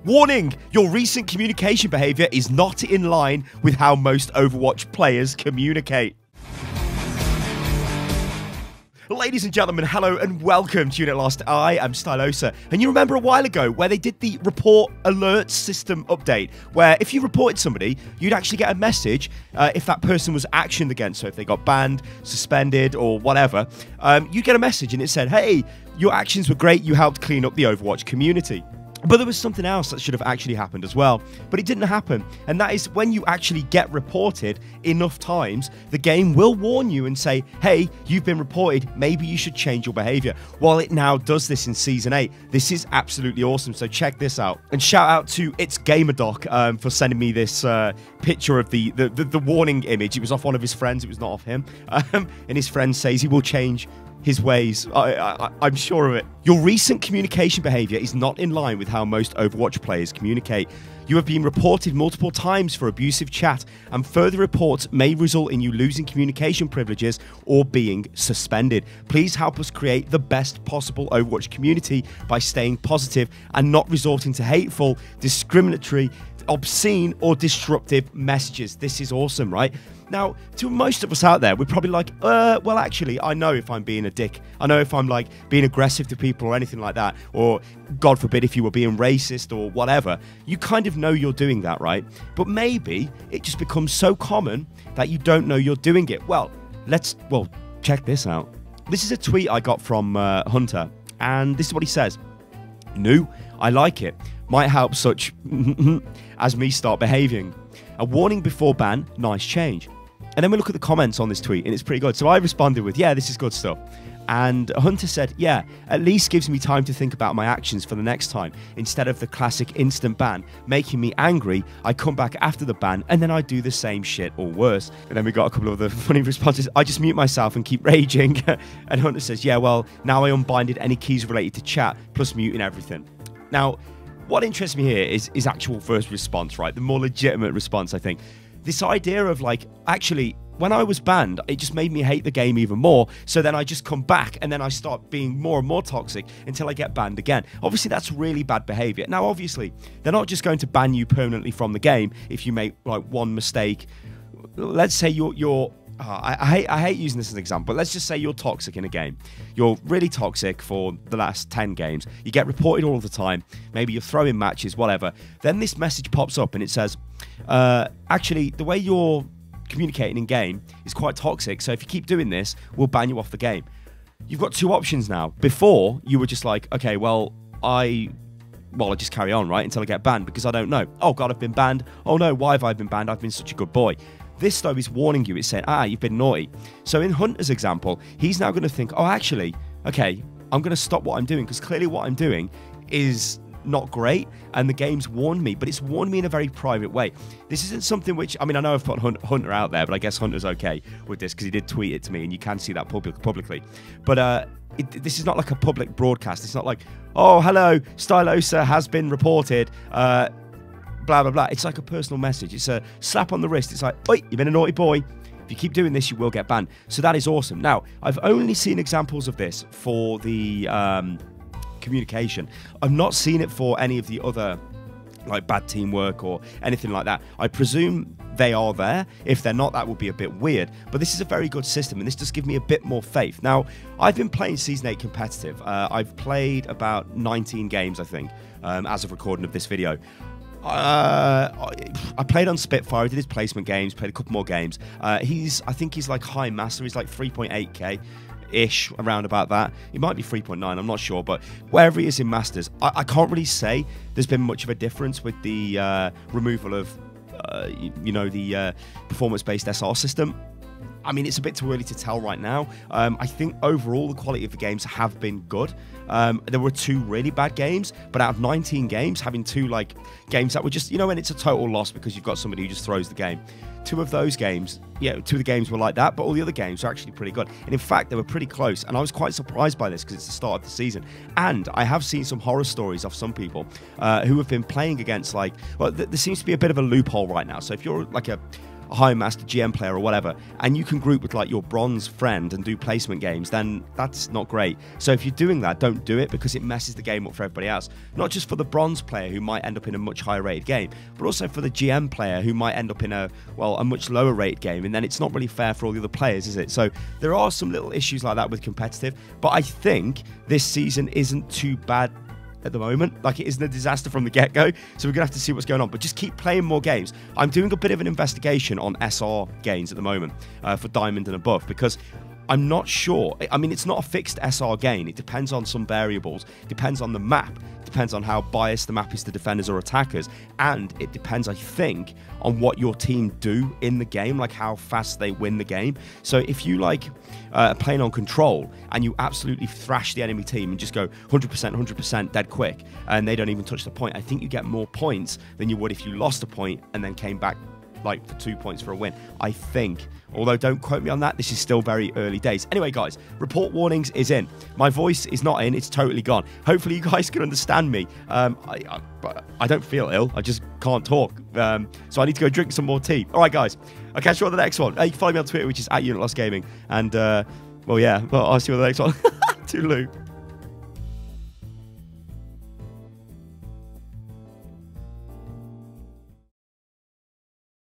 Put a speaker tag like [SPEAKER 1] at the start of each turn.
[SPEAKER 1] Warning! Your recent communication behavior is not in line with how most Overwatch players communicate. Ladies and gentlemen, hello and welcome to Unit Lost. I am Stylosa. And you remember a while ago where they did the report alert system update, where if you reported somebody, you'd actually get a message if that person was actioned against. So if they got banned, suspended, or whatever, you'd get a message and it said, hey, your actions were great, you helped clean up the Overwatch community. But there was something else that should have actually happened as well. But it didn't happen. And that is when you actually get reported enough times, the game will warn you and say, hey, you've been reported, maybe you should change your behavior. Well, it now does this in Season 8. This is absolutely awesome, so check this out. And shout out to It's Gamerdoc for sending me this picture of the warning image. It was off one of his friends, it was not off him. And his friend says he will change his ways. I'm sure of it. Your recent communication behavior is not in line with how most Overwatch players communicate. You have been reported multiple times for abusive chat, and further reports may result in you losing communication privileges or being suspended. Please help us create the best possible Overwatch community by staying positive and not resorting to hateful, discriminatory, obscene, or disruptive messages. This is awesome, right? Now, to most of us out there, we're probably like, well, actually, I know if I'm being a dick. I know if I'm, like, being aggressive to people or anything like that. Or, God forbid, if you were being racist or whatever. You kind of know you're doing that, right? But maybe it just becomes so common that you don't know you're doing it. Well, check this out. This is a tweet I got from Hunter. And this is what he says. New, I like it. Might help such as me start behaving. A warning before ban, nice change. And then we look at the comments on this tweet, and it's pretty good. So I responded with, yeah, this is good stuff. And Hunter said, yeah, at least gives me time to think about my actions for the next time. Instead of the classic instant ban, making me angry, I come back after the ban, and then I do the same shit or worse. And then we got a couple of other funny responses. I just mute myself and keep raging. And Hunter says, yeah, well, now I unbinded any keys related to chat, plus muting everything. Now, what interests me here is actual first response, right? The more legitimate response, I think. This idea of, like, actually, when I was banned, it just made me hate the game even more. So then I just come back and then I start being more and more toxic until I get banned again. Obviously, that's really bad behavior. Now, obviously, they're not just going to ban you permanently from the game if you make, like, one mistake. Let's say I hate using this as an example, but let's just say you're toxic in a game. You're really toxic for the last 10 games. You get reported all the time. Maybe you're throwing matches, whatever. Then this message pops up and it says, actually, the way you're communicating in game is quite toxic. So if you keep doing this, we'll ban you off the game. You've got two options now. Before, you were just like, okay, well, I just carry on, right, until I get banned because I don't know. Oh, God, I've been banned. Oh, no, why have I been banned? I've been such a good boy. This, though, is warning you. It's saying, you've been naughty. So in Hunter's example, he's now going to think, oh, actually, okay, I'm going to stop what I'm doing because clearly what I'm doing is not great and the game's warned me, but it's warned me in a very private way. This isn't something which, I mean, I know I've put Hunter out there, but I guess Hunter's okay with this because he did tweet it to me and you can see that publicly. But this is not like a public broadcast. It's not like, oh, hello, Stylosa has been reported, blah, blah, blah. It's like a personal message. It's a slap on the wrist. It's like, oi, you've been a naughty boy. If you keep doing this, you will get banned. So that is awesome. Now, I've only seen examples of this for the communication. I've not seen it for any of the other, like, bad teamwork or anything like that. I presume they are there. If they're not, that would be a bit weird. But this is a very good system, and this does give me a bit more faith. Now, I've been playing Season 8 competitive. I've played about 19 games, I think, as of recording of this video. I played on Spitfire, I did his placement games, played a couple more games. I think he's like high master, he's like 3.8k-ish, around about that. He might be 3.9, I'm not sure, but wherever he is in Masters, I can't really say there's been much of a difference with the removal of, the performance-based SR system. I mean, it's a bit too early to tell right now. I think overall the quality of the games have been good. There were 2 really bad games, but out of 19 games, having 2 like games that were just, when it's a total loss because you've got somebody who just throws the game. 2 of those games, 2 of the games were like that, but all the other games are actually pretty good. And in fact, they were pretty close. And I was quite surprised by this because it's the start of the season. And I have seen some horror stories of some people who have been playing against there seems to be a bit of a loophole right now. So if you're like a a high master GM player or whatever, and you can group with like your bronze friend and do placement games, then that's not great. So if you're doing that, don't do it, because it messes the game up for everybody else. Not just for the bronze player who might end up in a much higher rated game, but also for the GM player who might end up in a much lower rated game, and then it's not really fair for all the other players, is it? So there are some little issues like that with competitive, but I think this season isn't too bad at the moment. Like, it isn't a disaster from the get-go, so we're gonna have to see what's going on, but just keep playing more games. I'm doing a bit of an investigation on SR gains at the moment for Diamond and above, because I'm not sure. I mean, it's not a fixed SR gain. It depends on some variables. It depends on the map. It depends on how biased the map is to defenders or attackers. And it depends, I think, on what your team do in the game, like how fast they win the game. So if you like playing on control and you absolutely thrash the enemy team and just go 100%, 100% dead quick, and they don't even touch the point, I think you get more points than you would if you lost a point and then came back like for 2 points for a win, I think. Although don't quote me on that, this is still very early days. Anyway, guys, report warnings is in. My voice is not in, it's totally gone. Hopefully you guys can understand me. But I don't feel ill, I just can't talk. So I need to go drink some more tea. All right, guys, I'll catch you on the next one. You can follow me on Twitter, which is @UnitLostGaming. And, I'll see you on the next one. Toodaloo.